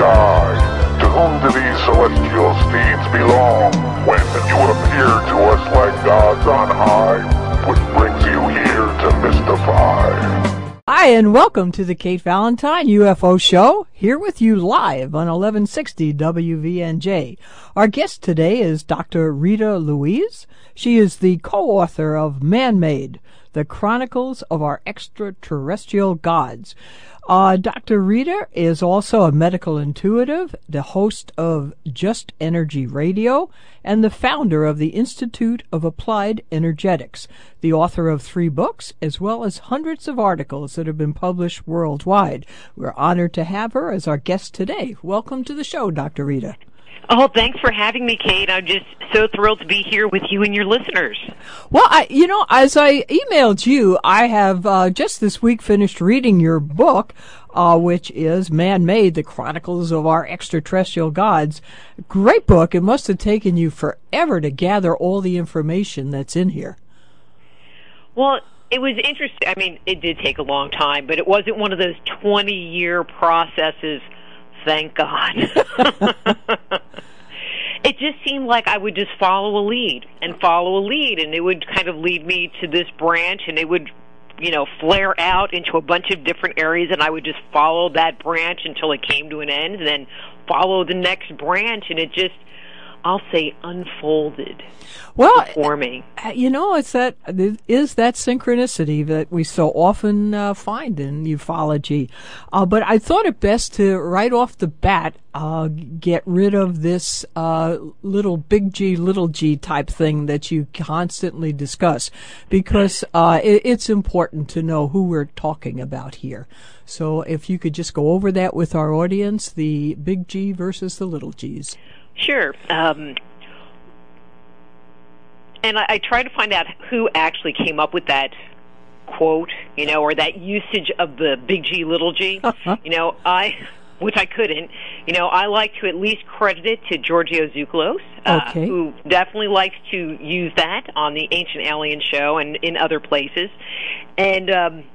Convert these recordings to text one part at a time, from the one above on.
sky. To whom do these celestial steeds belong? When you appear to us like gods on high, which brings you here to mystify. Hi, and welcome to the Kate Valentine UFO Show, here with you live on 1160 WVNJ. Our guest today is Dr. Rita Louise. She is the co-author of Man-Made, the Chronicles of Our Extraterrestrial Gods. Dr. Rita is also a medical intuitive, the host of Just Energy Radio, and the founder of the Institute of Applied Energetics, the author of 3 books, as well as hundreds of articles that have been published worldwide. We're honored to have her as our guest today. Welcome to the show, Dr. Rita. Oh, thanks for having me, Kate. I'm just so thrilled to be here with you and your listeners. Well, as I emailed you, I have just this week finished reading your book, which is Man-Made, the Chronicles of Our Extraterrestrial Gods. Great book. It must have taken you forever to gather all the information that's in here. Well, it was interesting. I mean, it did take a long time, but it wasn't one of those 20-year processes. Thank God. It just seemed like I would just follow a lead, and it would kind of lead me to this branch, and it would, flare out into a bunch of different areas, and I would just follow that branch until it came to an end, and then follow the next branch, and it just, I'll say, unfolded before me. Is that synchronicity that we so often find in ufology. But I thought it best to, right off the bat, get rid of this little big G, little g type thing that you constantly discuss, because it's important to know who we're talking about here. So if you could just go over that with our audience, the big G versus the little G's. Sure. And I try to find out who actually came up with that quote, or that usage of the big G, little g. Which I couldn't. I like to at least credit it to Giorgio Tsoukalos, who definitely likes to use that on the Ancient Alien Show and in other places. And,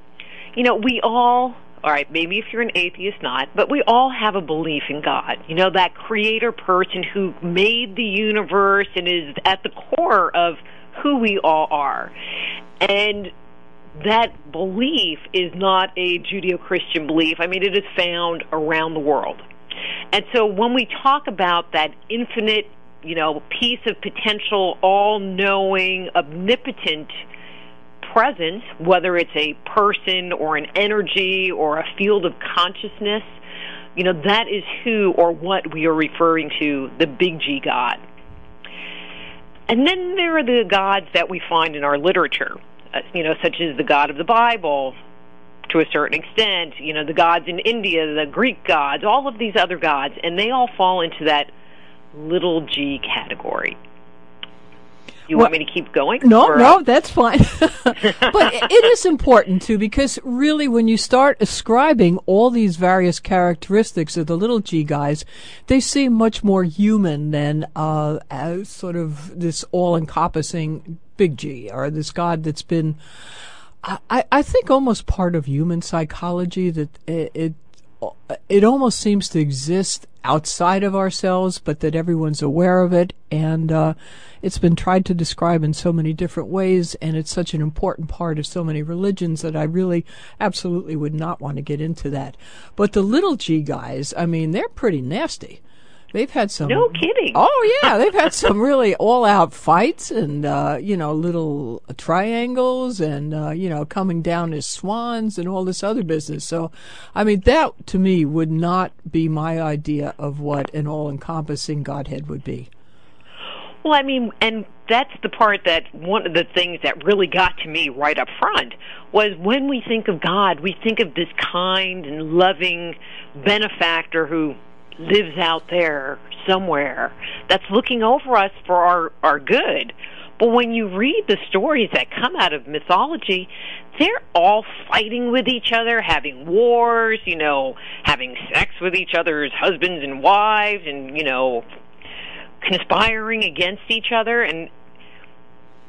we all... All right, maybe if you're an atheist, not, but we all have a belief in God. That creator person who made the universe and is at the core of who we all are. And that belief is not a Judeo-Christian belief. I mean, it is found around the world. And so when we talk about that infinite, piece of potential, all-knowing, omnipotent presence, whether it's a person or an energy or a field of consciousness, that is who or what we are referring to, the big G God. And then there are the gods that we find in our literature, such as the God of the Bible, to a certain extent, the gods in India, the Greek gods, all of these other gods, and they all fall into that little G category. You want me to keep going? No, that's fine. But it is important, too, because really when you start ascribing all these various characteristics of the little G guys, they seem much more human than as sort of this all-encompassing big G, or this God that's been, I think, almost part of human psychology, that it almost seems to exist outside of ourselves, but that everyone's aware of it, and it's been tried to describe in so many different ways, and it's such an important part of so many religions that I really absolutely would not want to get into that. But the little G guys, I mean, they're pretty nasty. They've had some... No kidding. Oh, yeah. They've had some really all-out fights and, little triangles and, coming down as swans and all this other business. So, I mean, that, to me, would not be my idea of what an all-encompassing Godhead would be. Well, I mean, and that's the part that one of the things that really got to me right up front was when we think of God, we think of this kind and loving benefactor who lives out there somewhere that's looking over us for our good. But when you read the stories that come out of mythology, they're all fighting with each other, having wars, having sex with each other's husbands and wives, and, conspiring against each other. And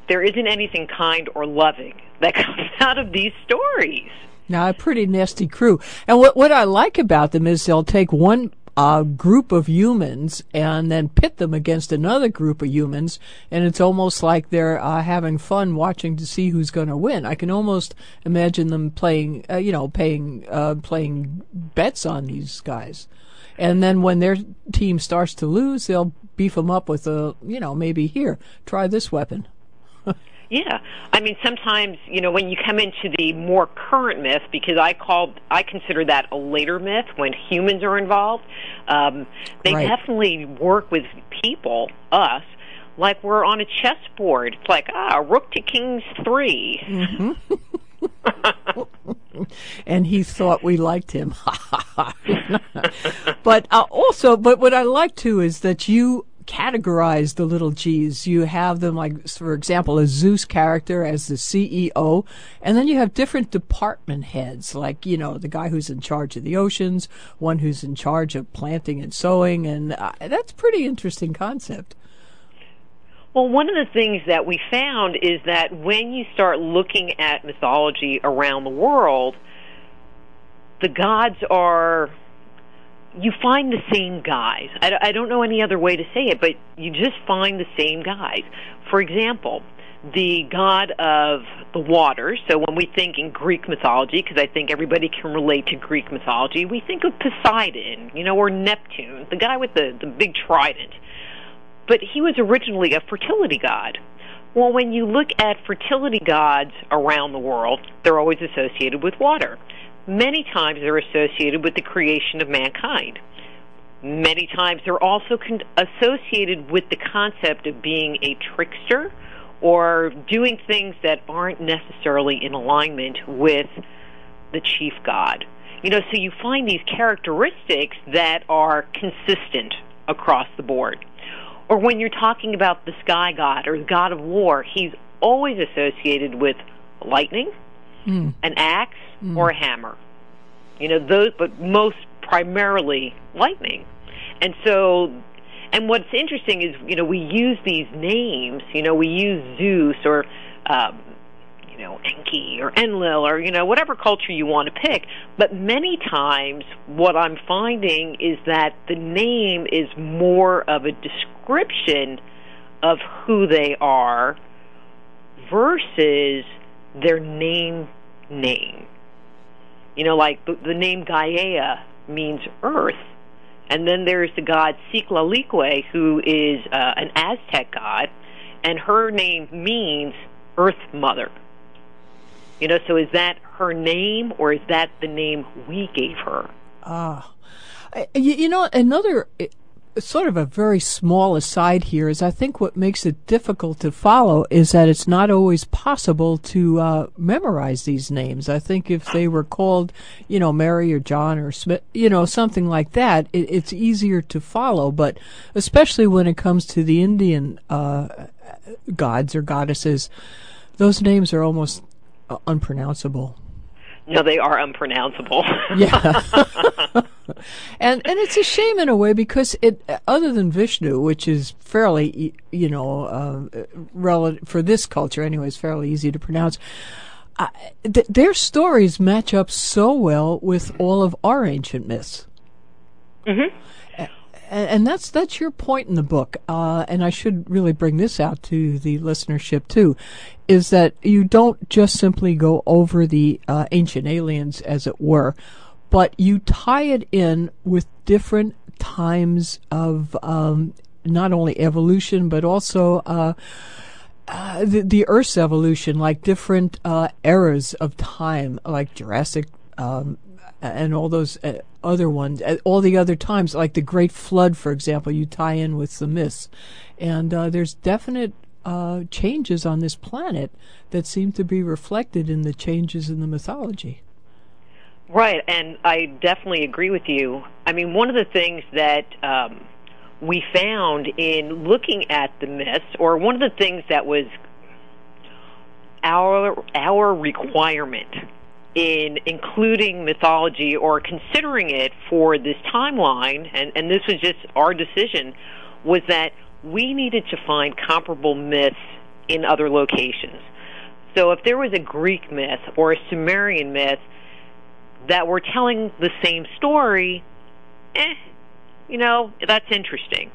there isn't anything kind or loving that comes out of these stories. Now, a pretty nasty crew. And what I like about them is they'll take one a group of humans and then pit them against another group of humans, and it's almost like they're having fun watching to see who's going to win. I can almost imagine them playing, playing bets on these guys. And then when their team starts to lose, they'll beef them up with maybe here, try this weapon. Yeah. I mean, sometimes, when you come into the more current myth, because I consider that a later myth when humans are involved, they Right. definitely work with people, us, like we're on a chessboard. It's like, rook to king's 3. Mm-hmm. And he thought we liked him. But what I like too is that you categorize the little G's. You have them, like, for example, a Zeus character as the CEO, and then you have different department heads, like, the guy who's in charge of the oceans, one who's in charge of planting and sowing, and that's a pretty interesting concept. Well, one of the things that we found is that when you start looking at mythology around the world, the gods you find the same guys. I don't know any other way to say it, but you just find the same guys. For example, the god of the water. So when we think in Greek mythology, because I think everybody can relate to Greek mythology, we think of Poseidon, or Neptune, the guy with the big trident. But he was originally a fertility god. Well, when you look at fertility gods around the world, they're always associated with water. Many times they're associated with the creation of mankind. Many times they're also associated with the concept of being a trickster or doing things that aren't necessarily in alignment with the chief god. So you find these characteristics that are consistent across the board. Or when you're talking about the sky god or the god of war, he's always associated with lightning, an axe, or a hammer. But most primarily lightning. And what's interesting is, we use these names, we use Zeus or, Enki or Enlil or, whatever culture you want to pick. But many times what I'm finding is that the name is more of a description of who they are versus their name. Like the name Gaia means earth. And then there's the god Citlalique, who is an Aztec god, and her name means Earth Mother. So is that her name, or is that the name we gave her? Another sort of a very small aside here is I think what makes it difficult to follow is that it's not always possible to memorize these names. I think if they were called, Mary or John or Smith, something like that, it's easier to follow. But especially when it comes to the Indian gods or goddesses, those names are almost unpronounceable. No, they are unpronounceable. Yeah. And it's a shame in a way because other than Vishnu, which is fairly, relative for this culture anyway, is fairly easy to pronounce, their stories match up so well with all of our ancient myths. Mm-hmm. And that's your point in the book, and I should really bring this out to the listenership too, is that you don't just simply go over the ancient aliens, as it were, but you tie it in with different times of not only evolution, but also the Earth's evolution, like different eras of time, like Jurassic and all those other ones, all the other times, like the Great Flood, for example, you tie in with the myths. And there's definite changes on this planet that seem to be reflected in the changes in the mythology. Right, and I definitely agree with you. I mean, one of the things that we found in looking at the myths, or one of the things that was our requirement in including mythology or considering it for this timeline, and this was just our decision, was that we needed to find comparable myths in other locations. So if there was a Greek myth or a Sumerian myth that were telling the same story, that's interesting.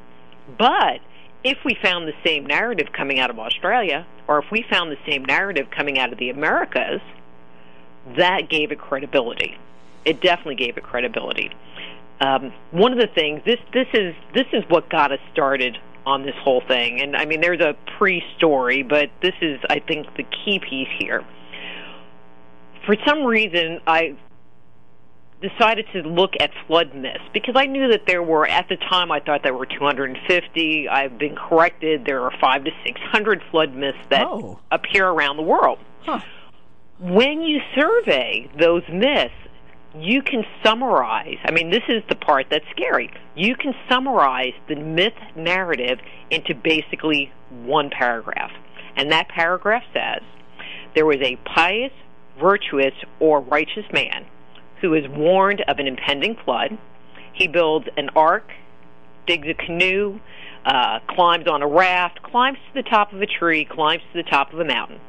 But if we found the same narrative coming out of Australia, or if we found the same narrative coming out of the Americas, that gave it credibility. It definitely gave it credibility. One of the things, this is what got us started on this whole thing. And I mean, there's a pre-story, but this is, I think, the key piece here. For some reason, I decided to look at flood myths because I knew that there were, at the time, I thought there were 250. I've been corrected. There are 500 to 600 flood myths that appear around the world. Huh. When you survey those myths, you can summarize, I mean, this is the part that's scary. You can summarize the myth narrative into basically one paragraph. And that paragraph says, there was a pious, virtuous, or righteous man who is warned of an impending flood. He builds an ark, digs a canoe, climbs on a raft, climbs to the top of a tree, climbs to the top of a mountain.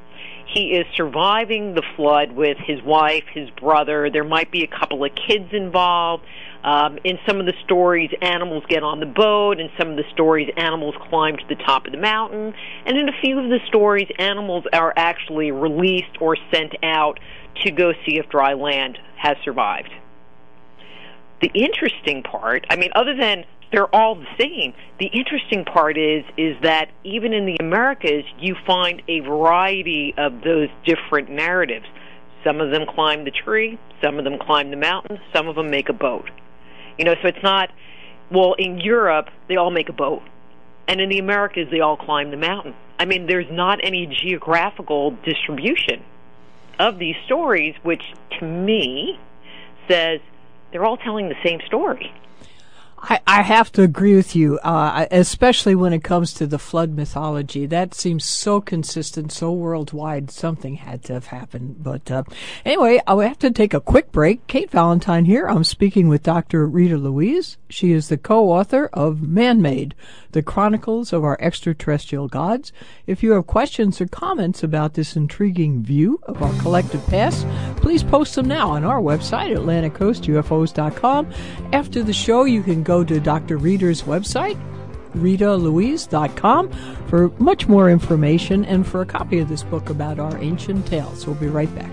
He is surviving the flood with his wife, his brother. There might be a couple of kids involved. In some of the stories, animals get on the boat. In some of the stories, animals climb to the top of the mountain. And in a few of the stories, animals are actually released or sent out to go see if dry land has survived. The interesting part, I mean, other than they're all the same, the interesting part is that even in the Americas, you find a variety of those different narratives. Some of them climb the tree, some of them climb the mountain, some of them make a boat. So it's not, well, in Europe, they all make a boat. And in the Americas, they all climb the mountain. I mean, there's not any geographical distribution of these stories, which to me says they're all telling the same story. I have to agree with you, especially when it comes to the flood mythology. That seems so consistent, so worldwide. Something had to have happened. But anyway, I have to take a quick break. Kate Valentine here. I'm speaking with Dr. Rita Louise. She is the co-author of Man-Made, the Chronicles of Our Extraterrestrial Gods. If you have questions or comments about this intriguing view of our collective past, please post them now on our website, AtlanticCoastUFOs.com. After the show, you can go to Dr. Rita's website, RitaLouise.com, for much more information and for a copy of this book about our ancient tales. We'll be right back.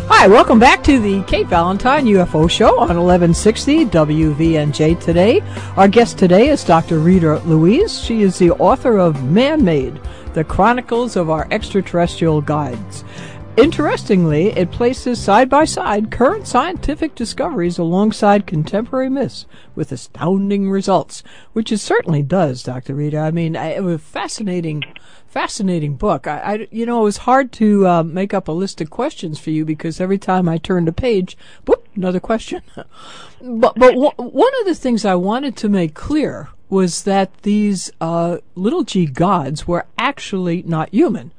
Hi, welcome back to the Kate Valentine UFO Show on 1160 WVNJ today. Our guest today is Dr. Rita Louise. She is the author of Man-Made, the Chronicles of Our Extraterrestrial Gods. Interestingly, it places side by side current scientific discoveries alongside contemporary myths with astounding results, which it certainly does, Dr. Rita. I mean, it was a fascinating book. It was hard to make up a list of questions for you because every time I turned a page, whoop, another question. But one of the things I wanted to make clear was that these little g gods were actually not human.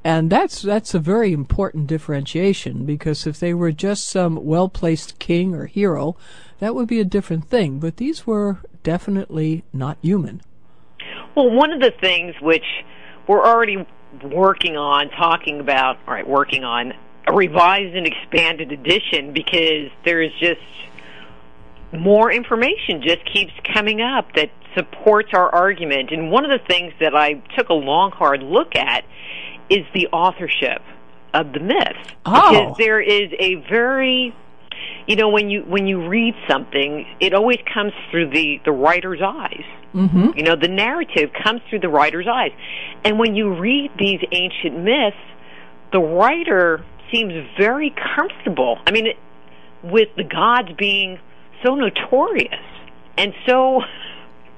And that's a very important differentiation, because if they were just some well-placed king or hero, that would be a different thing. But these were definitely not human. Well, one of the things which we're already working on a revised and expanded edition, because there's just more information just keeps coming up that supports our argument. And one of the things that I took a long, hard look at is the authorship of the myth. Because there is a very, when you read something, it always comes through the writer's eyes. Mm-hmm. The narrative comes through the writer's eyes. And when you read these ancient myths, the writer seems very comfortable. I mean, with the gods being so notorious and so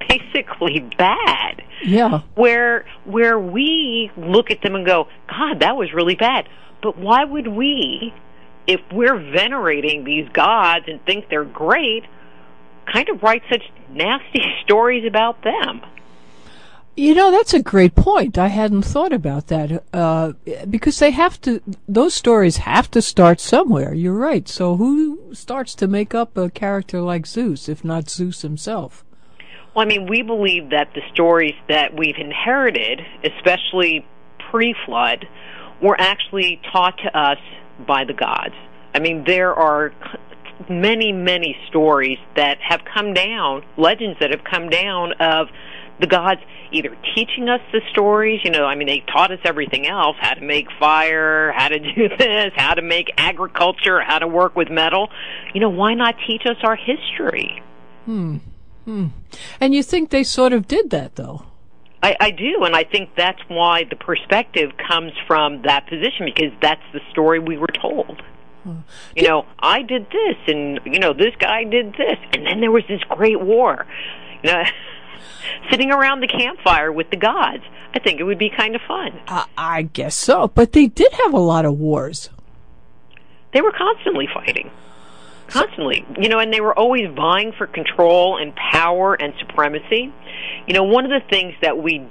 basically bad. Yeah. Where we look at them and go, God, that was really bad. But why would we, if we're venerating these gods and think they're great, kind of write such nasty stories about them? That's a great point. I hadn't thought about that. Because those stories have to start somewhere. You're right. So who starts to make up a character like Zeus, if not Zeus himself? Well, I mean, we believe that the stories that we've inherited, especially pre-flood, were actually taught to us by the gods. I mean, there are many, many stories that have come down, legends that have come down of the gods either teaching us the stories, I mean, they taught us everything else, how to make fire, how to do this, how to make agriculture, how to work with metal. Why not teach us our history? And you think they sort of did that, though? I do, and I think that's why the perspective comes from that position, because that's the story we were told. I did this, and, this guy did this, and then there was this great war. Sitting around the campfire with the gods, I think it would be kind of fun. I guess so, but they did have a lot of wars. They were constantly fighting. Constantly. And they were always vying for control and power and supremacy. One of the things that we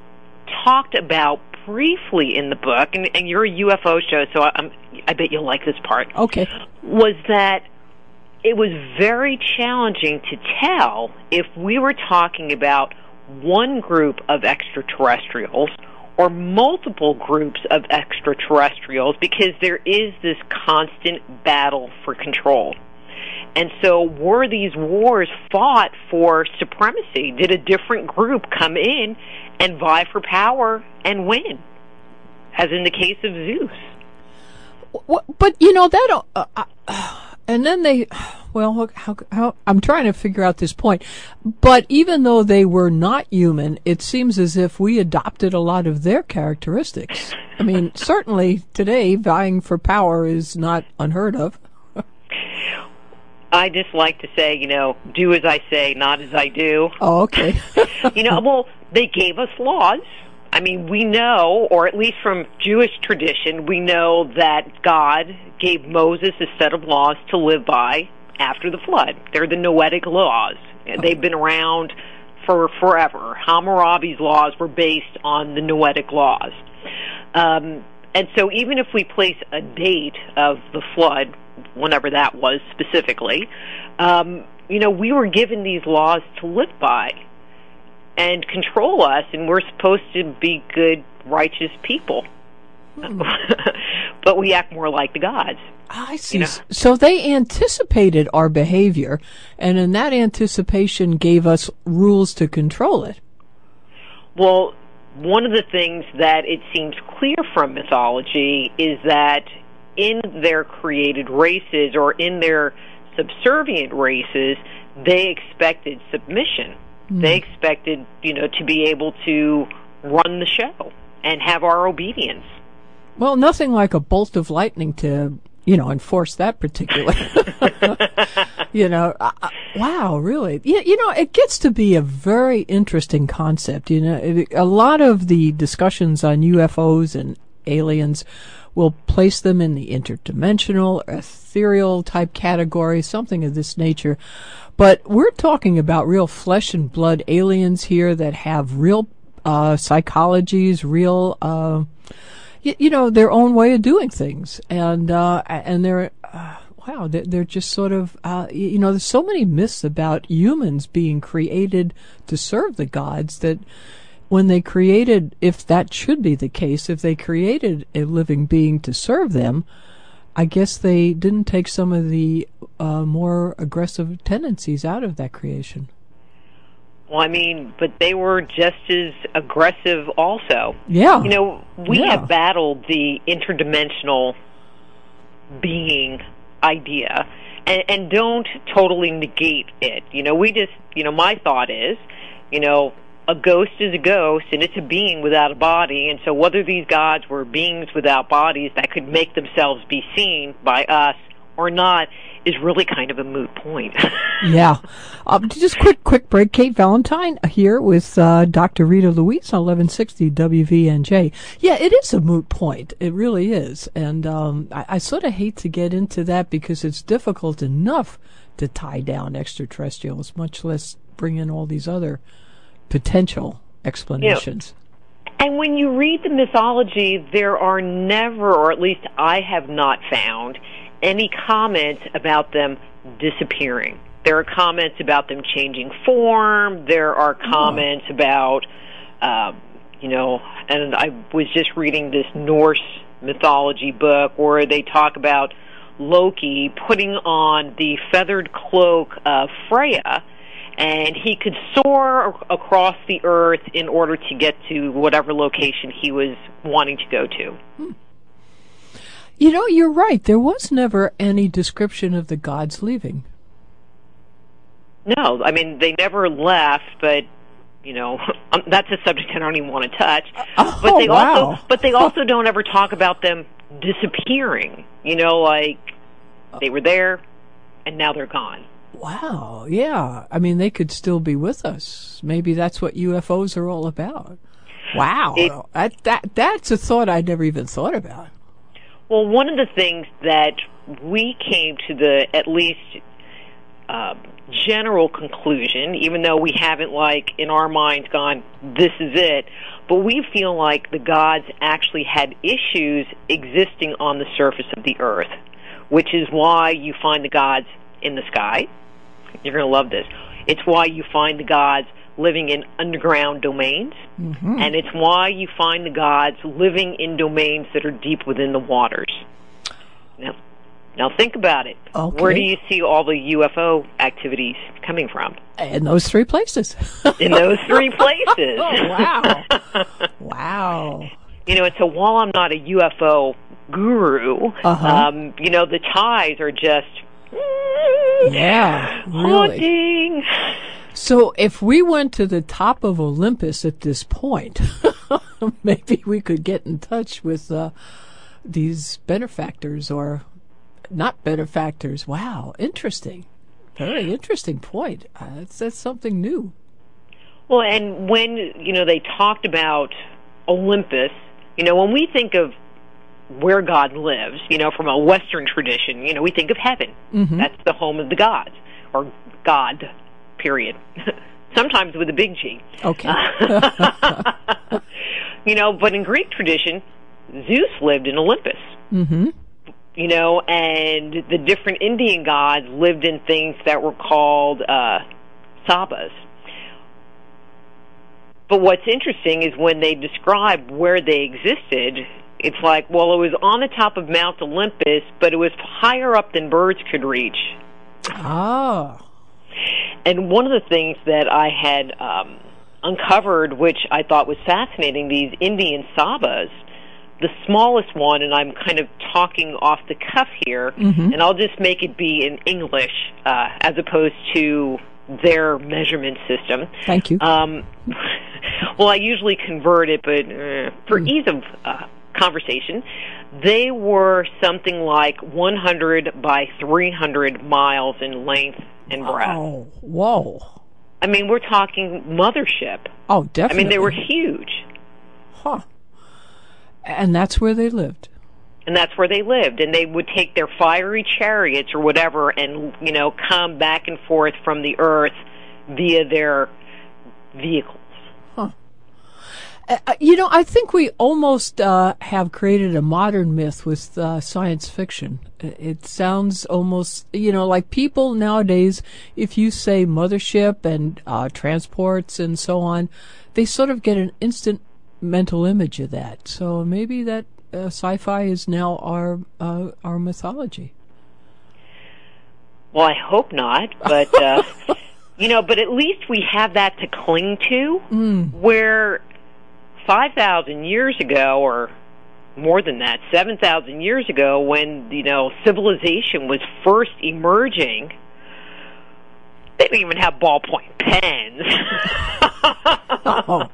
talked about briefly in the book, and you're a UFO show, so I bet you'll like this part. Okay. Was that it was very challenging to tell if we were talking about one group of extraterrestrials or multiple groups of extraterrestrials, because there is this constant battle for control. And so were these wars fought for supremacy? Did a different group come in and vie for power and win, as in the case of Zeus? But, and then they, how I'm trying to figure out this point. But even though they were not human, it seems as if we adopted a lot of their characteristics. I mean, certainly today, vying for power is not unheard of. I just like to say, do as I say, not as I do. Oh, okay. Well, they gave us laws. I mean, we know, or at least from Jewish tradition, we know that God gave Moses a set of laws to live by after the flood. They're the Noetic laws. They've been around for forever. Hammurabi's laws were based on the Noetic laws. And so even if we place a date of the flood, whenever that was specifically, we were given these laws to live by and control us, and we're supposed to be good, righteous people. But we act more like the gods. I see. So they anticipated our behavior, and in that anticipation gave us rules to control it. Well, one of the things that it seems clear from mythology is that in their created races, or in their subservient races, they expected submission. They expected, to be able to run the show and have our obedience. Well, nothing like a bolt of lightning to, enforce that particular. Wow, really? Yeah, it gets to be a very interesting concept. A lot of the discussions on UFOs and aliens will place them in the interdimensional, ethereal type category, something of this nature. But we're talking about real flesh and blood aliens here that have real psychologies, real, their own way of doing things. And they're, they're just sort of, there's so many myths about humans being created to serve the gods that when they created, if that should be the case, if they created a living being to serve them, I guess they didn't take some of the more aggressive tendencies out of that creation. Well, I mean, but they were just as aggressive also. Yeah. We have battled the interdimensional being idea and don't totally negate it. We just, my thought is, a ghost is a ghost, and it's a being without a body, and so whether these gods were beings without bodies that could make themselves be seen by us or not is really kind of a moot point. Yeah. Just quick break. Kate Valentine here with Dr. Rita Louise on 1160 WVNJ. Yeah, it is a moot point. It really is. And I sort of hate to get into that because it's difficult enough to tie down extraterrestrials, much less bring in all these other potential explanations. And when you read the mythology, there are never, or at least I have not found, any comment about them disappearing. There are comments about them changing form. There are comments about, and I was just reading this Norse mythology book where they talk about Loki putting on the feathered cloak of Freya, and he could soar across the earth in order to get to whatever location he was wanting to go to. You're right. There was never any description of the gods leaving. No, I mean, they never left, but, that's a subject I don't even want to touch. But they also don't ever talk about them disappearing. Like they were there and now they're gone. Wow, yeah. I mean, they could still be with us. Maybe that's what UFOs are all about. Wow. That's a thought I'd never even thought about. Well, one of the things that we came to the, at least, general conclusion, even though we haven't, in our minds gone, this is it, but we feel like the gods actually had issues existing on the surface of the earth, which is why you find the gods in the sky. You're going to love this. It's why you find the gods living in underground domains, and it's why you find the gods living in domains that are deep within the waters. Now think about it. Okay. Where do you see all the UFO activities coming from? In those three places. In those three places. Oh, wow. Wow. So while I'm not a UFO guru, the ties are just really. haunting. So if we went to the top of Olympus at this point, maybe we could get in touch with these benefactors or not benefactors. Wow, interesting. Very interesting point. That's something new. Well, and when, they talked about Olympus, when we think of where God lives, from a Western tradition, we think of heaven. That's the home of the gods, or God, period. Sometimes with a big G. Okay. But in Greek tradition, Zeus lived in Olympus. And the different Indian gods lived in things that were called sabas. But what's interesting is when they describe where they existed, it's like, well, it was on the top of Mount Olympus, but it was higher up than birds could reach. Ah. And one of the things that I had uncovered, which I thought was fascinating, these Indian sabas, the smallest one, and I'm kind of talking off the cuff here, and I'll just make it be in English as opposed to their measurement system. Thank you. Well, I usually convert it, but for ease of conversation, they were something like 100 by 300 miles in length and breadth. Oh, whoa. I mean, we're talking mothership. Oh, definitely. I mean, they were huge. Huh. And that's where they lived. And that's where they lived. And they would take their fiery chariots or whatever and, come back and forth from the earth via their vehicles. Huh. I think we almost have created a modern myth with science fiction. It sounds almost, like people nowadays, if you say mothership and transports and so on, they sort of get an instant mental image of that. So maybe that sci-fi is now our mythology. Well, I hope not, but but at least we have that to cling to. Where 5,000 years ago, or more than that, 7,000 years ago, when civilization was first emerging, they didn't even have ballpoint pens. Oh.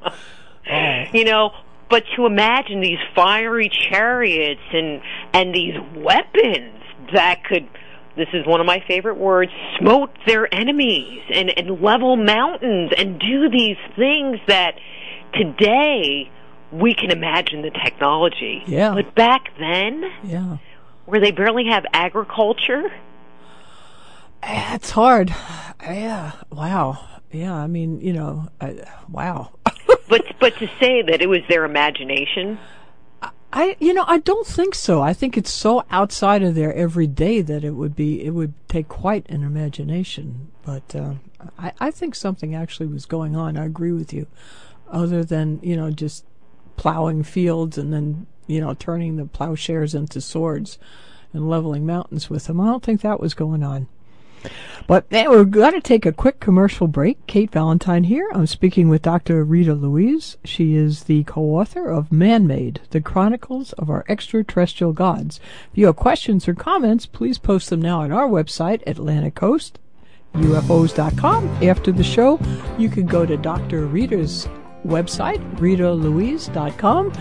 But to imagine these fiery chariots and these weapons that could, this is one of my favorite words, smote their enemies and level mountains and do these things that today we can imagine the technology. Yeah. But back then, where they barely have agriculture. It's hard. Yeah. Wow. Yeah. I mean, wow. But to say that it was their imagination, I don't think so. I think it's so outside of their everyday that it would take quite an imagination. But I think something actually was going on. I agree with you. Other than, just plowing fields and then, turning the plowshares into swords and leveling mountains with them. I don't think that was going on. But we're going to take a quick commercial break. Kate Valentine here. I'm speaking with Dr. Rita Louise. She is the co-author of Man-Made, the Chronicles of Our Extraterrestrial Gods. If you have questions or comments, please post them now on our website, Atlantic Coast, UFOs.com. After the show, you can go to Dr. Rita's website, ritalouise.com,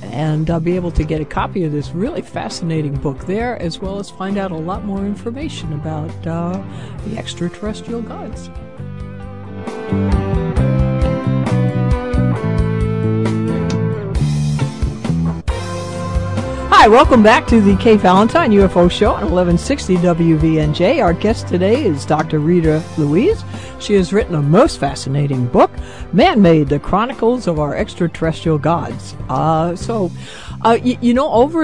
and be able to get a copy of this really fascinating book there, as well as find out a lot more information about the extraterrestrial gods. Hi, welcome back to the Kate Valentine UFO Show on 1160 WVNJ. Our guest today is Dr. Rita Louise. She has written a most fascinating book, Man-Made, the Chronicles of Our Extraterrestrial Gods. Over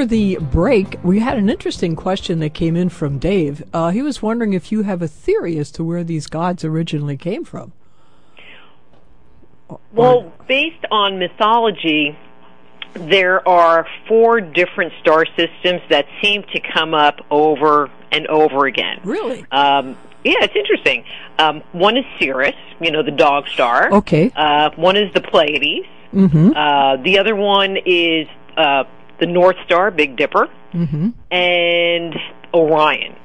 the break, we had an interesting question that came in from Dave. He was wondering if you have a theory as to where these gods originally came from. Well, based on mythology, there are 4 different star systems that seem to come up over and over again. Really? Yeah, it's interesting. One is Sirius, the dog star. Okay. One is the Pleiades. Mm-hmm. The other one is the North Star, Big Dipper, and Orion.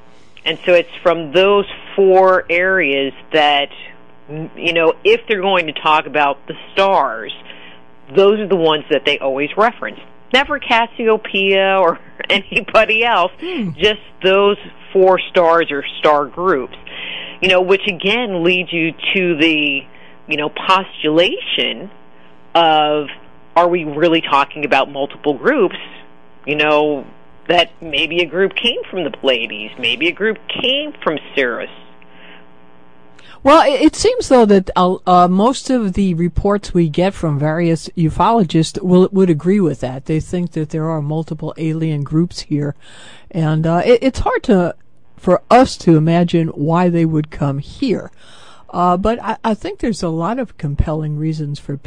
And so it's from those 4 areas that, if they're going to talk about the stars, those are the ones that they always reference. Never Cassiopeia or anybody else, just those 4 stars or star groups. Which again leads you to the, postulation of, are we really talking about multiple groups? That maybe a group came from the Pleiades, maybe a group came from Sirius. Well, it seems, though, that most of the reports we get from various ufologists would agree with that. They think that there are multiple alien groups here. And it's hard for us to imagine why they would come here. But I think there's a lot of compelling reasons for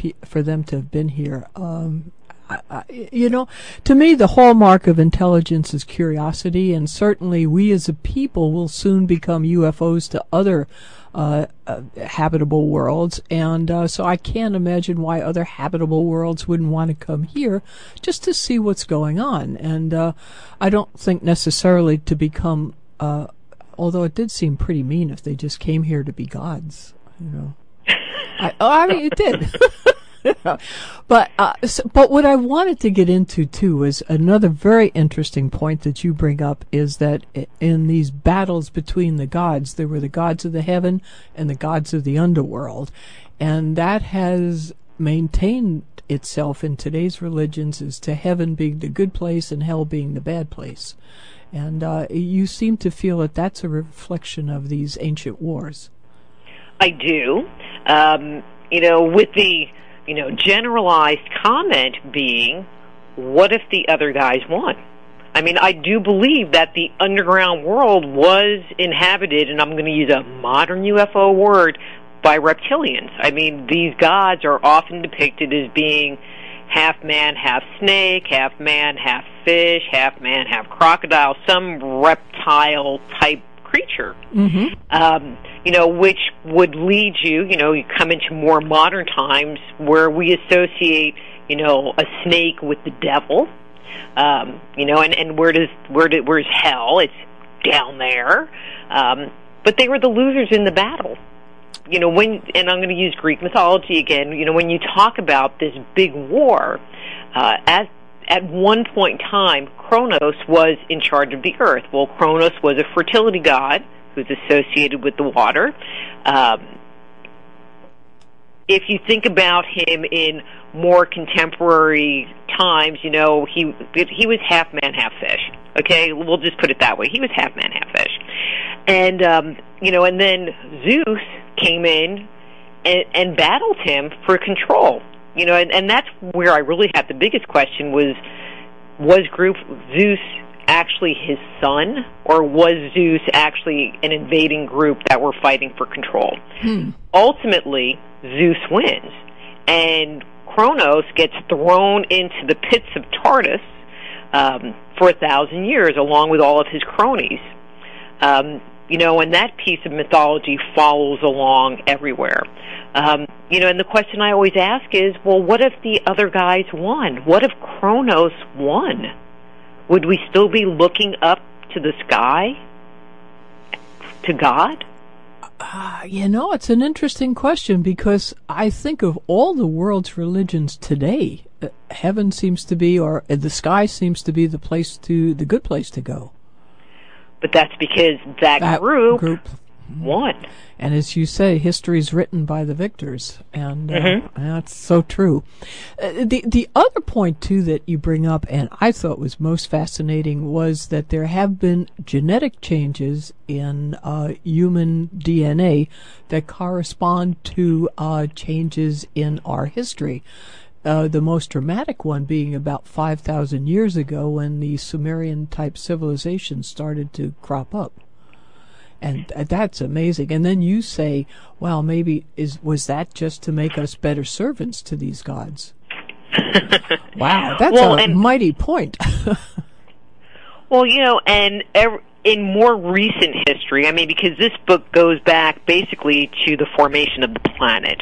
them to have been here. To me, the hallmark of intelligence is curiosity, and certainly we as a people will soon become UFOs to other habitable worlds, and so I can't imagine why other habitable worlds wouldn't want to come here just to see what's going on. And I don't think necessarily to become, although it did seem pretty mean if they just came here to be gods, I mean, it did. But what I wanted to get into too is another very interesting point that you bring up, is that in these battles between the gods, there were the gods of the heaven and the gods of the underworld, and that has maintained itself in today's religions as to heaven being the good place and hell being the bad place. And you seem to feel that that's a reflection of these ancient wars. I do. With the generalized comment being, what if the other guys won? I mean, I do believe that the underground world was inhabited, and I'm going to use a modern UFO word, by reptilians. I mean, these gods are often depicted as being half man, half snake, half man, half fish, half man, half crocodile, some reptile-type creature. Which would lead you, you come into more modern times where we associate, a snake with the devil, and where's hell? It's down there. But they were the losers in the battle. And I'm going to use Greek mythology again, when you talk about this big war, at one point in time, Kronos was in charge of the earth. Well, Kronos was a fertility god who's associated with the water. If you think about him in more contemporary times, he was half man, half fish. Okay, we'll just put it that way. He was half man, half fish. And, and then Zeus came in and battled him for control. And that's where I really had the biggest question was group Zeus actually his son, or was Zeus actually an invading group that were fighting for control? Ultimately, Zeus wins, and Kronos gets thrown into the pits of Tartarus for 1,000 years, along with all of his cronies. And that piece of mythology follows along everywhere. And the question I always ask is, well, what if the other guys won? What if Kronos won? Would we still be looking up to the sky, to God? It's an interesting question, because I think of all the world's religions today, heaven seems to be, or the sky seems to be the good place to go. But that's because that group won. And as you say, history's written by the victors, and that's so true. The other point, too, that you bring up, and I thought was most fascinating, was that there have been genetic changes in human DNA that correspond to changes in our history. The most dramatic one being about 5,000 years ago, when the Sumerian-type civilization started to crop up. And that's amazing. And then you say, well, maybe was that just to make us better servants to these gods? Wow, that's a mighty point. Well, and in more recent history, because this book goes back basically to the formation of the planet.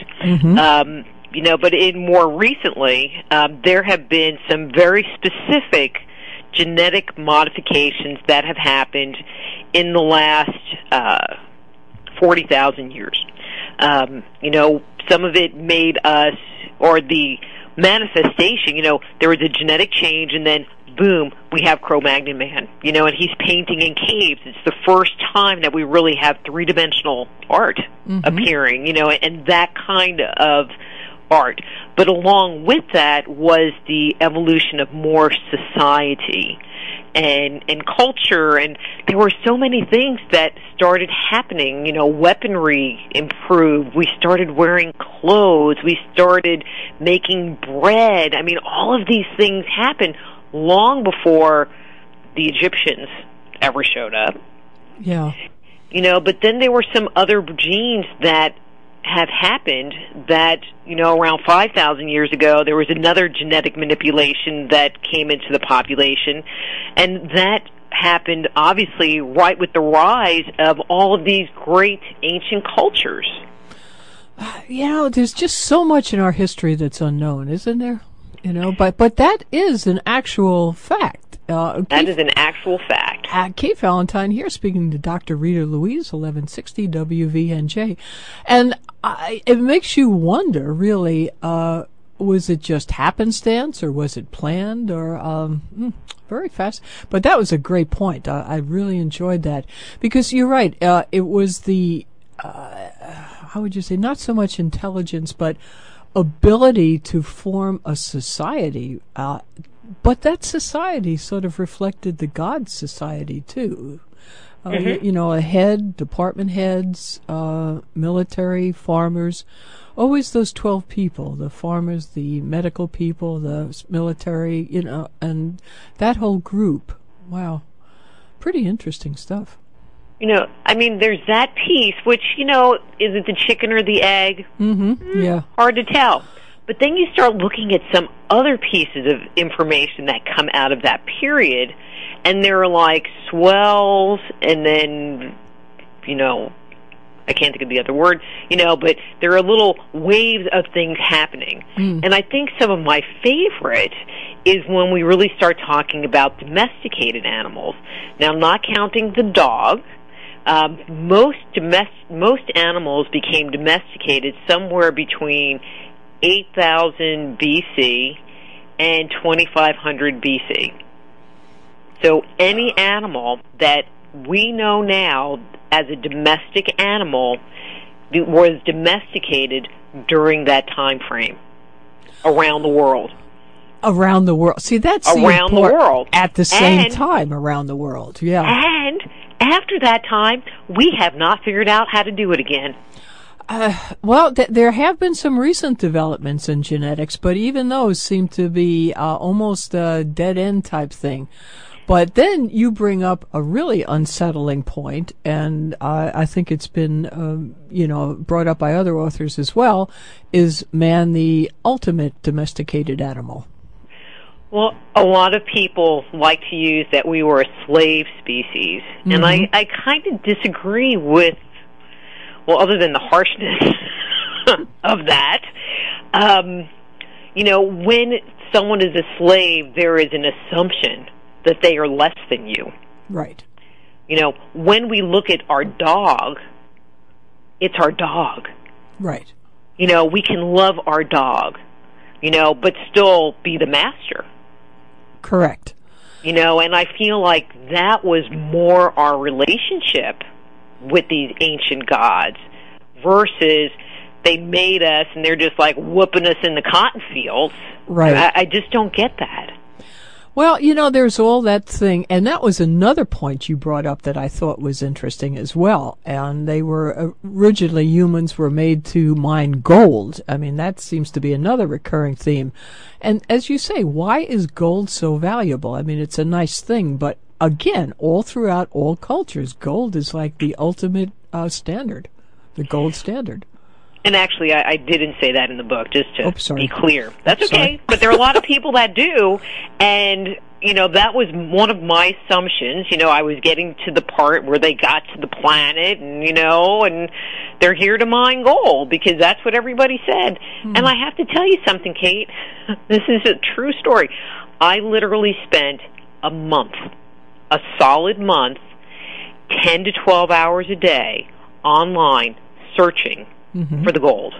But in more recently, there have been some very specific genetic modifications that have happened in the last 40,000 years. Some of it made us, or the manifestation, there was a genetic change, and then boom, we have Cro-Magnon Man, and he's painting in caves. It's the first time that we really have three-dimensional art appearing, and that kind of art. But along with that was the evolution of more society and culture, and there were so many things that started happening. Weaponry improved, we started wearing clothes, we started making bread. All of these things happened long before the Egyptians ever showed up. Yeah. But then there were some other genes that have happened that, around 5,000 years ago, there was another genetic manipulation that came into the population, and that happened, obviously, right with the rise of all of these great ancient cultures. There's just so much in our history that's unknown, isn't there? But that is an actual fact. That is an actual fact. Kate Valentine here, speaking to Dr. Rita Louise, 1160 WVNJ. And it makes you wonder, really, was it just happenstance, or was it planned, or very fast? But that was a great point. I really enjoyed that, because you're right. It was the, how would you say, not so much intelligence, but ability to form a society. But that society sort of reflected the God society, too. A head, department heads, military, farmers, always those 12 people, the farmers, the medical people, the military, and that whole group. Wow. Pretty interesting stuff. There's that piece, which, is it the chicken or the egg? Yeah. Hard to tell. But then you start looking at some other pieces of information that come out of that period, and they're like swells, and then, I can't think of the other word, but there are little waves of things happening. And I think some of my favorite is when we really start talking about domesticated animals. Now, not counting the dog, most animals became domesticated somewhere between 8,000 BC and 2,500 BC. So any animal that we know now as a domestic animal was domesticated during that time frame around the world. Around the world. See, that's around the world. At the same time around the world, yeah. And after that time, we have not figured out how to do it again. There have been some recent developments in genetics, but even those seem to be almost a dead-end type thing. But then you bring up a really unsettling point, and I think it's been, brought up by other authors as well, is man the ultimate domesticated animal? Well, a lot of people like to use that we were a slave species, and I kind of disagree with, well, other than the harshness of that. When someone is a slave, there is an assumption that they are less than you. Right. When we look at our dog, it's our dog. Right. We can love our dog, but still be the master. Correct. And I feel like that was more our relationship with these ancient gods versus they made us and they're just like whooping us in the cotton fields. Right. I just don't get that. Well, there's all that thing, and that was another point you brought up that I thought was interesting as well. And they were, originally humans were made to mine gold. I mean, that seems to be another recurring theme. And as you say, why is gold so valuable? I mean, it's a nice thing, but again, all throughout all cultures, gold is like the ultimate standard, the gold standard. And actually, I didn't say that in the book, just to be clear. That's okay, Sorry. but there are a lot of people that do, and, that was one of my assumptions. I was getting to the part where they got to the planet, and, and they're here to mine gold, because that's what everybody said. And I have to tell you something, Kate. This is a true story. I literally spent a solid month, 10 to 12 hours a day, online, searching for the gold.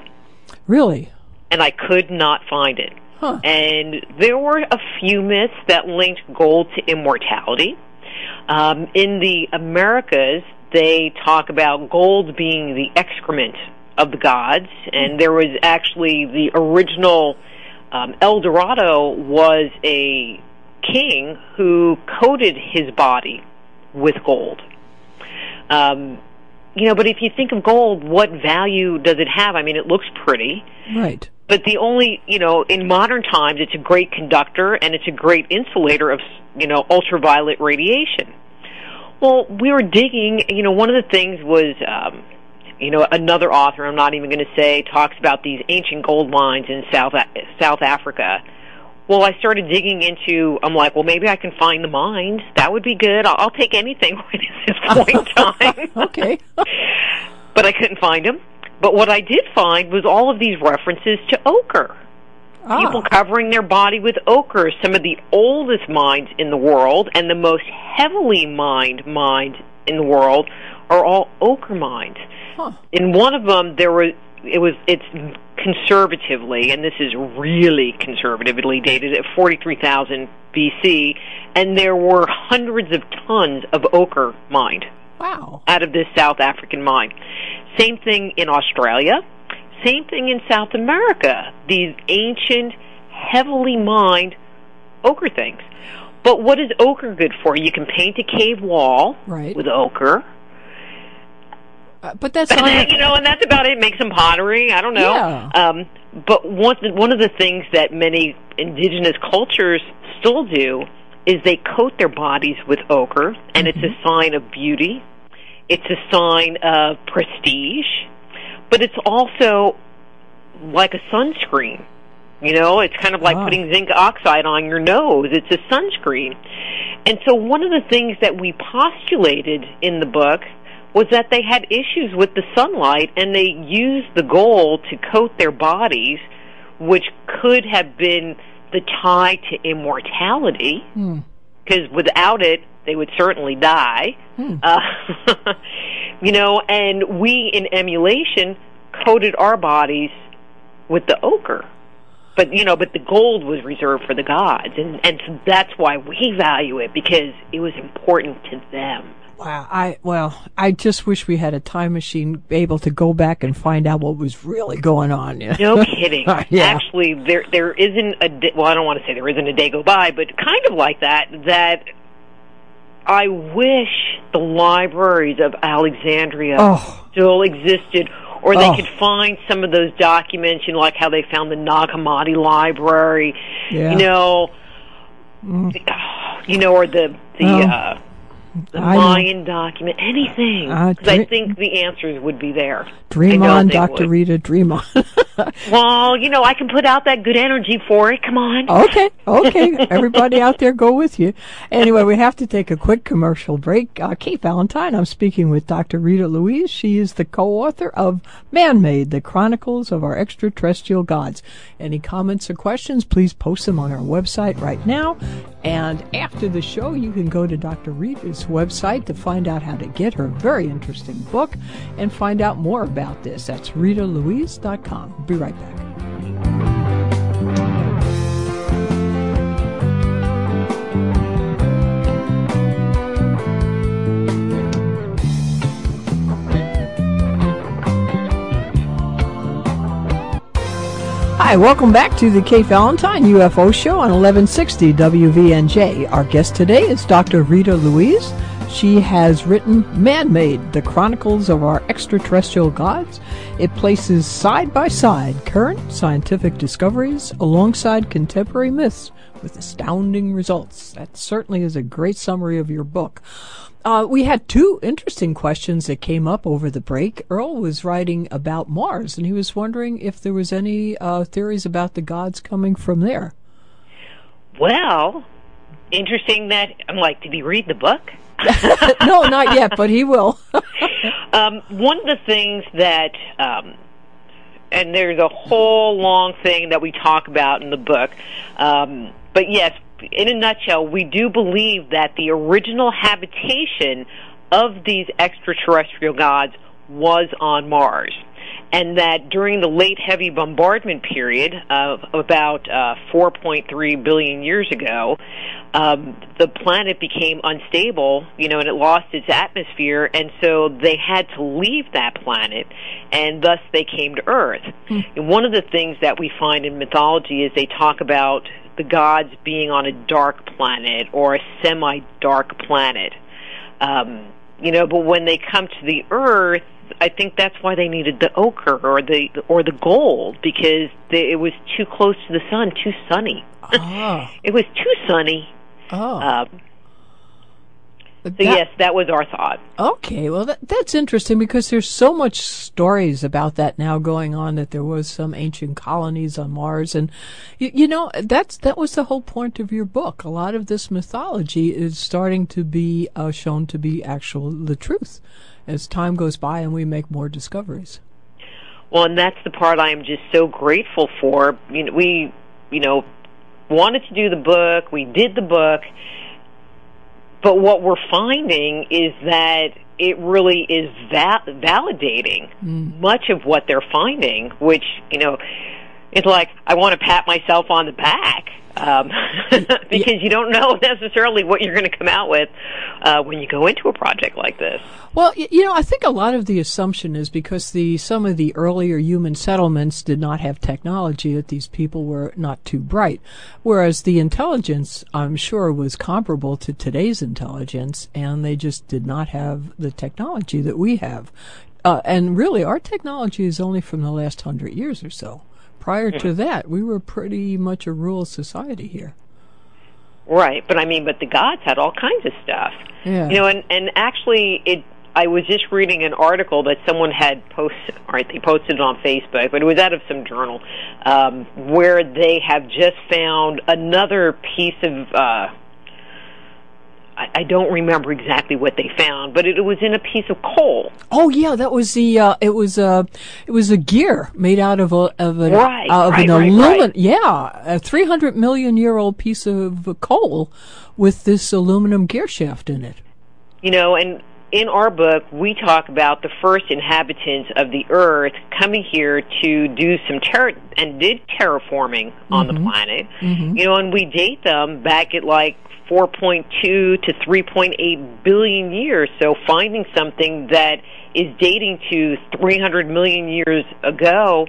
Really? And I could not find it. Huh. And there were a few myths that linked gold to immortality. In the Americas, they talk about gold being the excrement of the gods, and there was actually the original El Dorado was a king who coated his body with gold. But if you think of gold, what value does it have? I mean, it looks pretty. Right. But the only, in modern times, it's a great conductor and it's a great insulator of, ultraviolet radiation. Well, we were digging, one of the things was, another author, I'm not even going to say, talks about these ancient gold mines in South Africa. Well, I started digging into, I'm like, well, maybe I can find the mines. That would be good. I'll take anything at this point in time. Okay. But I couldn't find them. But what I did find was all of these references to ochre. People covering their body with ochre. Some of the oldest mines in the world and the most heavily mined mines in the world are all ochre mines. Huh. In one of them, it's conservatively, and this is really conservatively dated at 43,000 BC, and there were hundreds of tons of ochre mined. Wow. Out of this South African mine. Same thing in Australia. Same thing in South America. These ancient, heavily mined ochre things. But what is ochre good for? You can paint a cave wall with ochre. But that's not... and that's about it. Make some pottery. I don't know. Yeah. But one of the things that many indigenous cultures still do is they coat their bodies with ochre, and it's a sign of beauty. It's a sign of prestige. But it's also like a sunscreen. It's kind of like putting zinc oxide on your nose. It's a sunscreen. And so one of the things that we postulated in the book was that they had issues with the sunlight, and they used the gold to coat their bodies, which could have been the tie to immortality, because without it, they would certainly die. And we, in emulation, coated our bodies with the ochre. But the gold was reserved for the gods, and so that's why we value it, because it was important to them. Wow. I just wish we had a time machine able to go back and find out what was really going on. No kidding. Yeah. Actually, there isn't I don't want to say there isn't a day go by, but kind of like that I wish the libraries of Alexandria still existed, or they could find some of those documents, like how they found the Nag Hammadi library, or the Mayan document, anything. Because I think the answers would be there. Dream on, Dr. Rita, dream on. Well, I can put out that good energy for it. Come on. Okay. Everybody out there, go with you. Anyway, we have to take a quick commercial break. Kate Valentine, I'm speaking with Dr. Rita Louise. She is the co-author of Man-Made, the Chronicles of Our Extraterrestrial Gods. Any comments or questions, please post them on our website right now. And after the show, you can go to Dr. Rita's website to find out how to get her very interesting book and find out more about this. That's ritalouise.com. We'll be right back. Hi, welcome back to the Kate Valentine UFO Show on 1160 WVNJ. Our guest today is Dr. Rita Louise. She has written Man-Made, the Chronicles of Our Extraterrestrial Gods. It places side by side current scientific discoveries alongside contemporary myths with astounding results. That certainly is a great summary of your book. We had two interesting questions that came up over the break. Earl was writing about Mars, and he was wondering if there was any theories about the gods coming from there. Well, interesting that, did he read the book? No, not yet, but he will. One of the things that, and there's a whole long thing that we talk about in the book, but yes, in a nutshell, we do believe that the original habitation of these extraterrestrial gods was on Mars, and that during the late heavy bombardment period of about 4.3 billion years ago, the planet became unstable, and it lost its atmosphere, and so they had to leave that planet, and thus they came to Earth. And one of the things that we find in mythology is they talk about the gods being on a dark planet or a semi-dark planet. But when they come to the Earth, I think that's why they needed the ochre or the gold, because it was too close to the sun, too sunny. Oh. It was too sunny. Oh. Yes, that was our thought. Okay, well, that's interesting because there's so much stories about that now going on, that there was some ancient colonies on Mars, and that was the whole point of your book. A lot of this mythology is starting to be shown to be the truth as time goes by and we make more discoveries. Well, and that's the part I am just so grateful for. We wanted to do the book, we did the book. But what we're finding is that it really is validating much of what they're finding, which, it's like I want to pat myself on the back because you don't know necessarily what you're going to come out with when you go into a project like this. Well, I think a lot of the assumption is because some of the earlier human settlements did not have technology, that these people were not too bright, whereas the intelligence, I'm sure, was comparable to today's intelligence, and they just did not have the technology that we have. And really, our technology is only from the last 100 years or so. Prior to that, we were pretty much a rural society here. Right, but the gods had all kinds of stuff. Yeah. And actually, I was just reading an article that someone had posted. Right, they posted it on Facebook, but it was out of some journal where they have just found another piece of. I don't remember exactly what they found, but it was in a piece of coal. Oh yeah, that was it was a gear made out of an aluminum. Right. Yeah, a 300 million year old piece of coal with this aluminum gear shaft in it. And in our book, we talk about the first inhabitants of the Earth coming here to do some terraforming on the planet. And we date them back at 4.2 to 3.8 billion years. So finding something that is dating to 300 million years ago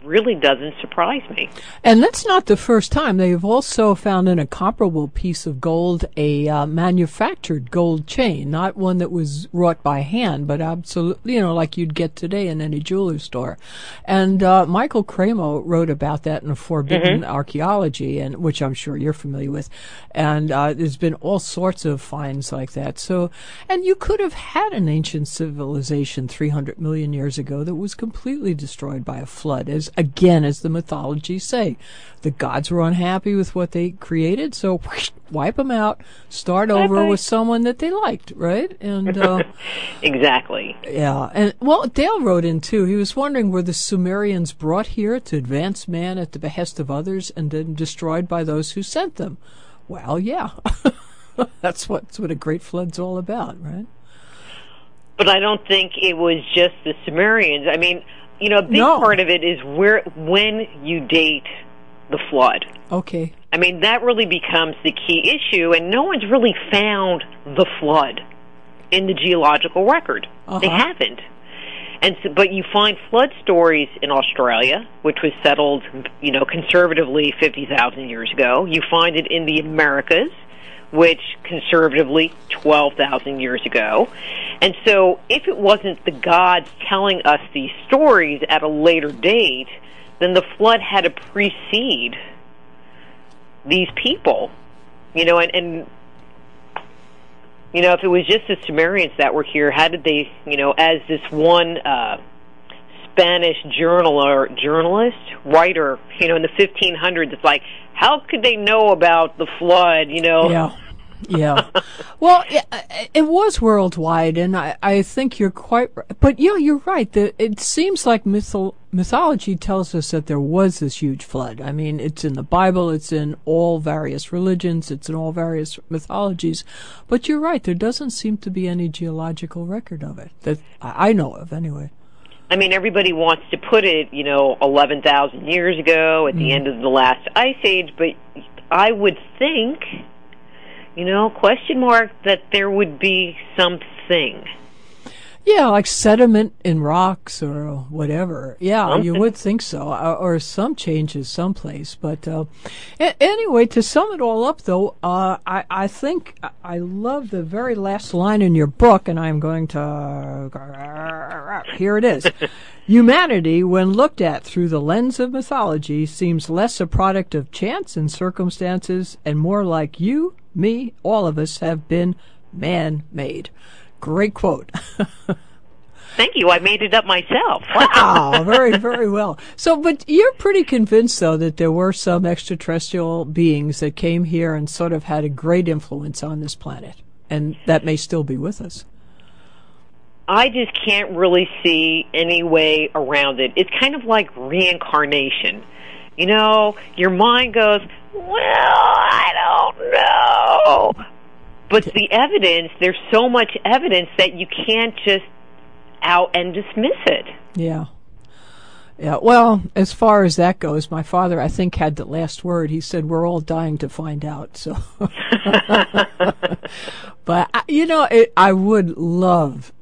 really doesn't surprise me. And that's not the first time. They have also found in a comparable piece of gold a manufactured gold chain, not one that was wrought by hand, but absolutely, like you'd get today in any jeweler's store. And Michael Cremo wrote about that in Forbidden Archaeology, and which I'm sure you're familiar with. And there's been all sorts of finds like that. So, and you could have had an ancient civilization 300 million years ago that was completely destroyed by a flood, as the mythologies say. The gods were unhappy with what they created, so wipe them out, start over with someone that they liked, right? And exactly. Yeah, and Dale wrote in too. He was wondering, were the Sumerians brought here to advance man at the behest of others and then destroyed by those who sent them? Well, yeah. That's what a great flood's all about, right? But I don't think it was just the Sumerians. I mean, a big part of it is when you date the flood. Okay. I mean, that really becomes the key issue, and no one's really found the flood in the geological record. They haven't. But you find flood stories in Australia, which was settled, conservatively 50,000 years ago. You find it in the Americas, which conservatively 12,000 years ago. And so if it wasn't the gods telling us these stories at a later date, then the flood had to precede these people. And if it was just the Sumerians that were here, how did they, as this one Spanish journalist, writer, in the 1500s, it's like, how could they know about the flood, Yeah. Well, it was worldwide, and I think you're quite right. But, you're right. It seems like mythology tells us that there was this huge flood. I mean, it's in the Bible, it's in all various religions, it's in all various mythologies. But you're right, there doesn't seem to be any geological record of it, that I know of, anyway. I mean, everybody wants to put it, 11,000 years ago at the end of the last ice age, but I would think, question mark, that there would be something. Yeah, like sediment in rocks or whatever. Yeah, Something. You would think so, or some changes someplace. But anyway, to sum it all up, though, I think I love the very last line in your book, and I'm going to... Here it is. Humanity, when looked at through the lens of mythology, seems less a product of chance and circumstances and more like you, me, all of us have been man-made. Great quote. Thank you. I made it up myself. Wow, very, very well. So, but you're pretty convinced, though, that there were some extraterrestrial beings that came here and sort of had a great influence on this planet, and that may still be with us. I just can't really see any way around it. It's kind of like reincarnation. Your mind goes, well, I don't know. But the evidence, there's so much evidence that you can't just out and dismiss it. Yeah. Yeah, well, as far as that goes, my father, I think, had the last word. He said, we're all dying to find out. So, but, I would love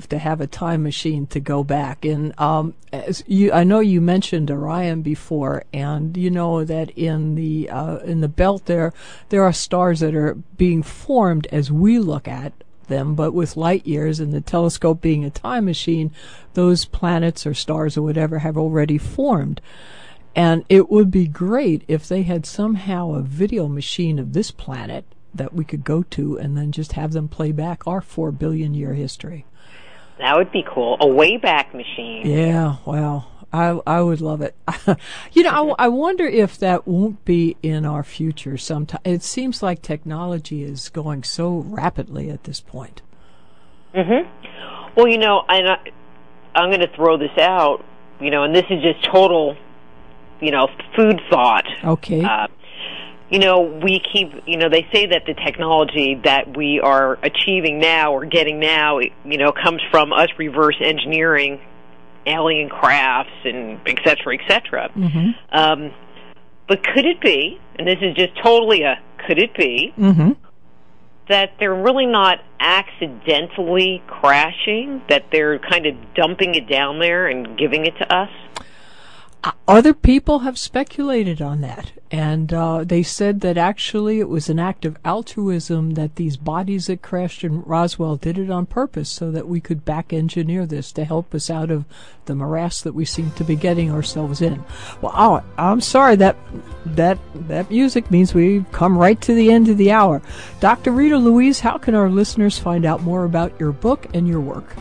to have a time machine to go back. And I know you mentioned Orion before, and you know that in the belt there are stars that are being formed as we look at them, but with light years, and the telescope being a time machine, those planets or stars or whatever have already formed. And it would be great if they had somehow a video machine of this planet that we could go to and then just have them play back our 4 billion year history. That would be cool. A Wayback Machine. Yeah, wow. I would love it. I wonder if that won't be in our future sometime. It seems like technology is going so rapidly at this point. Mm-hmm. Well, and I'm going to throw this out, and this is just total, food thought. Okay. We keep, they say that the technology that we are achieving now or getting now, comes from us reverse engineering alien crafts and et cetera, et cetera. Mm-hmm. But could it be, and this is just totally could it be, that they're really not accidentally crashing, that they're kind of dumping it down there and giving it to us? Other people have speculated on that, and they said that actually it was an act of altruism that these bodies that crashed in Roswell did it on purpose so that we could back-engineer this to help us out of the morass that we seem to be getting ourselves in. Well, I'm sorry, that music means we've come right to the end of the hour. Dr. Rita Louise, how can our listeners find out more about your book and your work?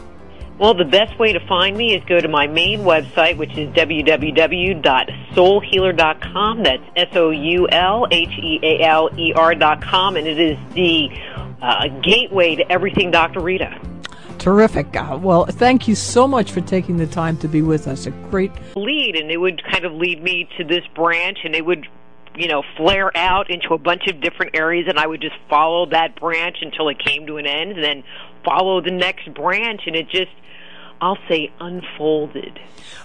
Well, the best way to find me is go to my main website, which is www.soulhealer.com. That's SOULHEALER.com, and it is the gateway to everything Dr. Rita. Terrific. Well, thank you so much for taking the time to be with us. A great lead, and it would kind of lead me to this branch, and it would, flare out into a bunch of different areas, and I would just follow that branch until it came to an end, and then follow the next branch, and it just, I'll say, unfolded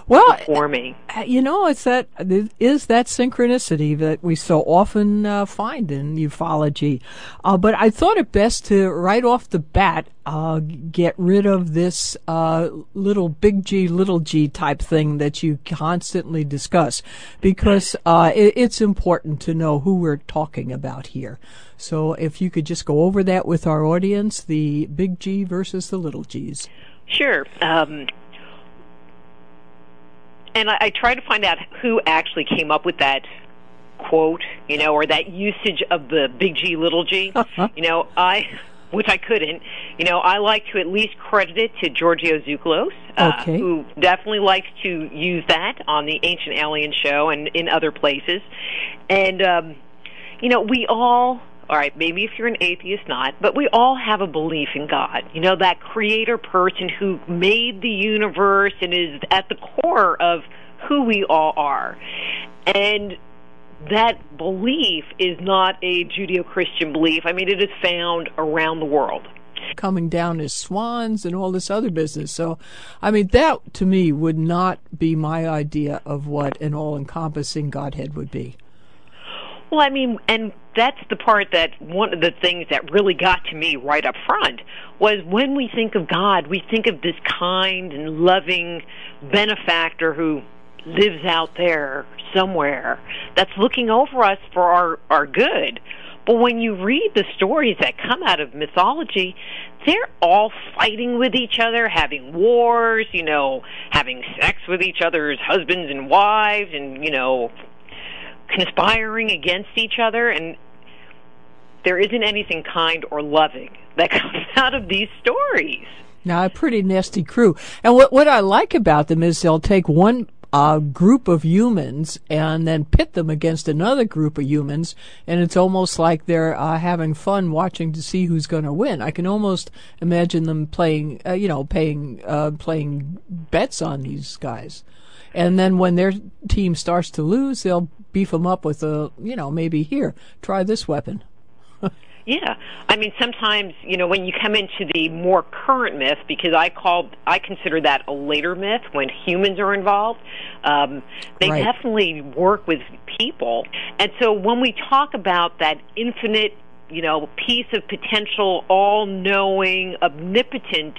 before me. It is that synchronicity that we so often find in ufology. But I thought it best to, right off the bat, get rid of this little big G, little g type thing that you constantly discuss, because it's important to know who we're talking about here. So if you could just go over that with our audience, the big G versus the little G's. Sure. And I try to find out who actually came up with that quote, or that usage of the big G, little g. Which I couldn't. I like to at least credit it to Giorgio Tsoukalos, who definitely likes to use that on the Ancient Alien Show and in other places. And, we all right, maybe if you're an atheist, not, but we all have a belief in God. That creator person who made the universe and is at the core of who we all are. And that belief is not a Judeo-Christian belief. I mean, it is found around the world. Coming down as swans and all this other business. So, I mean, that to me would not be my idea of what an all-encompassing Godhead would be. Well, I mean, and that's the part that one of the things that really got to me right up front was when we think of God, we think of this kind and loving benefactor who lives out there somewhere that's looking over us for our good. But when you read the stories that come out of mythology, they're all fighting with each other, having wars, having sex with each other's husbands and wives, and, conspiring against each other, and there isn't anything kind or loving that comes out of these stories. Now, a pretty nasty crew. And what I like about them is they'll take one group of humans and then pit them against another group of humans, and it's almost like they're having fun watching to see who's going to win. I can almost imagine them playing bets on these guys. And then when their team starts to lose, they'll beef them up with maybe here, try this weapon. Yeah. I mean, sometimes, when you come into the more current myth, because I consider that a later myth when humans are involved, they right. definitely work with people. And so when we talk about that infinite, piece of potential, all-knowing, omnipotent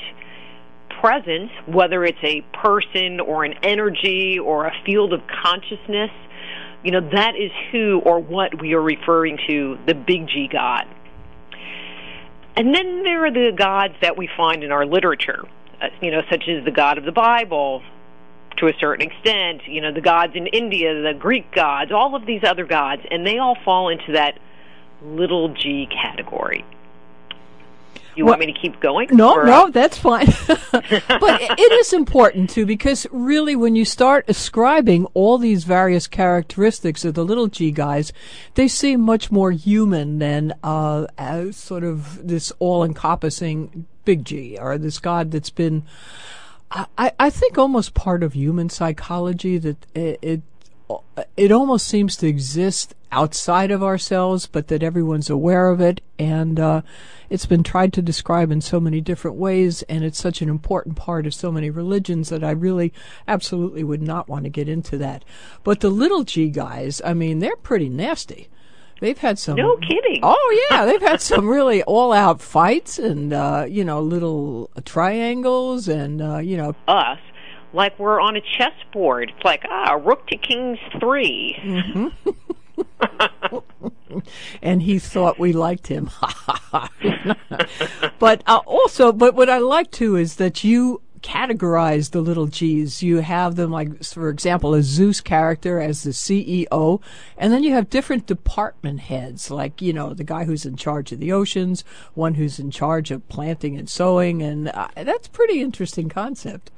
presence, whether it's a person or an energy or a field of consciousness, that is who or what we are referring to, the big G God. And then there are the gods that we find in our literature, such as the God of the Bible, to a certain extent, the gods in India, the Greek gods, all of these other gods, and they all fall into that little G category. You want me to keep going? No, that's fine. But it is important, too, because really when you start ascribing all these various characteristics of the little G guys, they seem much more human than as sort of this all-encompassing big G, or this God that's been, I think, almost part of human psychology, that it almost seems to exist outside of ourselves, but that everyone's aware of it, and it's been tried to describe in so many different ways, and it's such an important part of so many religions that I really absolutely would not want to get into that. But the little G guys, I mean, they're pretty nasty. They've had some... No kidding. Oh, yeah, they've had some really all-out fights and, little triangles and, Us. like we're on a chessboard. It's like, rook to king's 3. Mm-hmm. And he thought we liked him. But what I like too is that you categorize the little G's. You have them, like, for example, a Zeus character as the CEO, and then you have different department heads, like, the guy who's in charge of the oceans, one who's in charge of planting and sowing, and that's a pretty interesting concept.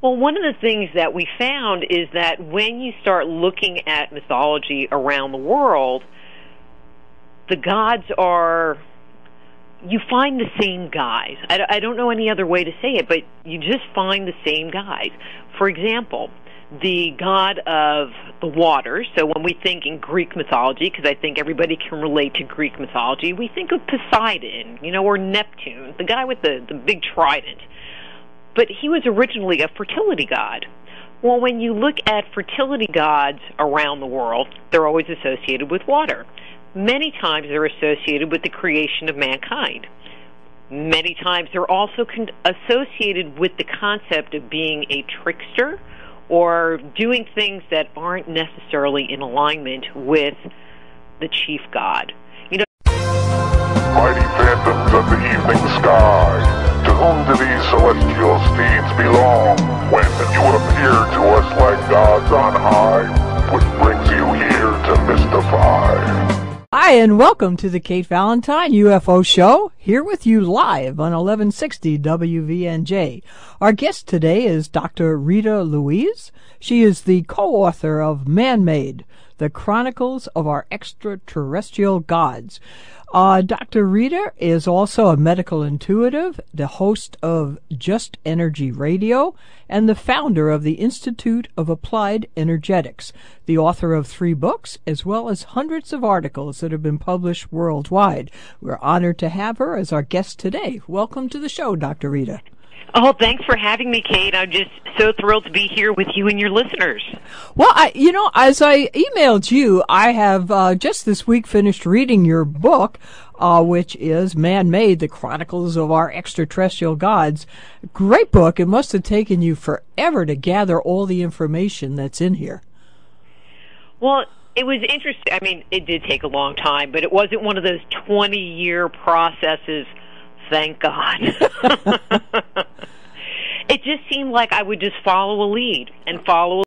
Well, one of the things that we found is that when you start looking at mythology around the world, the gods you find the same guys. I don't know any other way to say it, but you just find the same guys. For example, the god of the water, so when we think in Greek mythology, because I think everybody can relate to Greek mythology, we think of Poseidon, or Neptune, the guy with the big trident. But he was originally a fertility god. Well, when you look at fertility gods around the world, they're always associated with water. Many times they're associated with the creation of mankind. Many times they're also associated with the concept of being a trickster or doing things that aren't necessarily in alignment with the chief god. Mighty phantoms of the evening sky, to whom do these celestial steeds belong when you appear to us like gods on high, which brings you here to mystify? Hi, and welcome to the Kate Valentine UFO Show, here with you live on 1160 WVNJ. Our guest today is Dr. Rita Louise. She is the co-author of Man-Made, the Chronicles of Our Extraterrestrial Gods. Dr. Rita is also a medical intuitive, the host of Just Energy Radio, and the founder of the Institute of Applied Energetics, the author of 3 books, as well as hundreds of articles that have been published worldwide. We're honored to have her as our guest today. Welcome to the show, Dr. Rita. Oh, thanks for having me, Kate. I'm just so thrilled to be here with you and your listeners. Well, as I emailed you, I have just this week finished reading your book, which is Man-Made, the Chronicles of Our Extraterrestrial Gods. Great book. It must have taken you forever to gather all the information that's in here. Well, it was interesting. I mean, it did take a long time, but it wasn't one of those 20-year processes. Thank God. It just seemed like I would just follow a lead and follow